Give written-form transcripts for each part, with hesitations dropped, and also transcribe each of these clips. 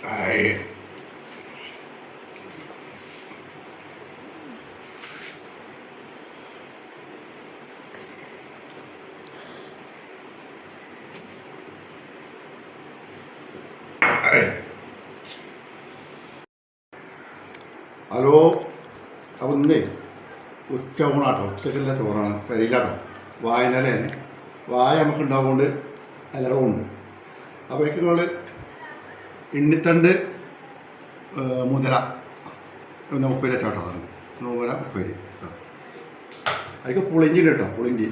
Ay. Hello. അപ്പോൾ ഇന്നേ ഉച്ചയൂണാട്ടോ, ഉച്ചക്കുള്ള ചോറാണ്. പെരയിലാട്ടോ, വായനയിലാണ്. വായ നമുക്ക് ഉണ്ടാവുകൊണ്ട് എല്ലാവരും ഉണ്ട്. അപ്പോഴേക്കും നിങ്ങൾ ഇണ്ണിത്തണ്ട് മുതല പിന്നെ ഉപ്പേരി വെച്ചാട്ടോ പറഞ്ഞു. മുതല ഉപ്പേരി അതിക്ക് പുളിഞ്ചി ഉണ്ട് കേട്ടോ. പുളിഞ്ചി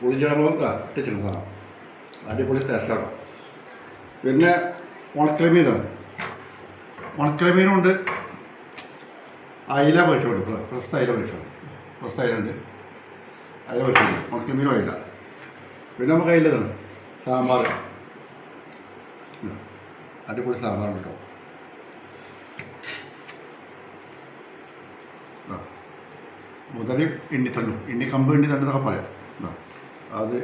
പുളിഞ്ചി നമ്മൾ ഇട്ടിട്ടുണ്ട് സാധനം. അടിപൊളി ടേസ്റ്റാട്ടോ. പിന്നെ ഉണക്കലമീനാണ്. ഉണക്കലമീനുണ്ട്. അയില പൊരിച്ചോണ്ട് ഫ്രഷ് അയില പൊരിച്ചോണ്ട്. ഫ്രഷ് അയിലുണ്ട്, അയില പൊരിച്ചോണ്ട്. ഉണക്കമീനും അയില. പിന്നെ നമുക്ക് അതിലതാണ് സാമ്പാർ. അടിപൊളി സാമ്പാറുണ്ട് കേട്ടോ. മുതലും ഇണ്ണിത്തണ്ടും, ഇണ്ണിക്കമ്പ് ഇണ്ണിത്തണ്ട് എന്നൊക്കെ പറയാം. അത്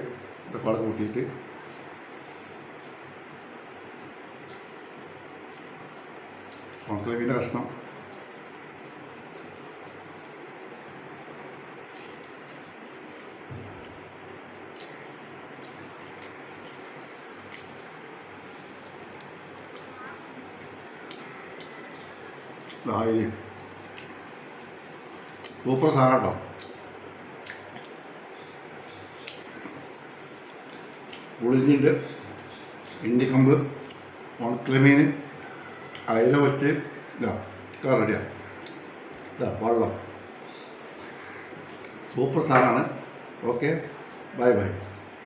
ഇതൊക്കെ അവിടെ കൂട്ടിയിട്ട് ഉണക്കലമീൻ്റെ കഷ്ണം ആയി. സൂപ്പർ സാധനം കേട്ടോ. പുളിഞ്ഞിൻ്റെ ഇണ്ണിക്കമ്പ്, ഉണക്കലമീൻ, അയില വറ്റ് റെഡിയാണ്. വെള്ളം. സൂപ്പർ സാധനമാണ്. Okay, bye bye.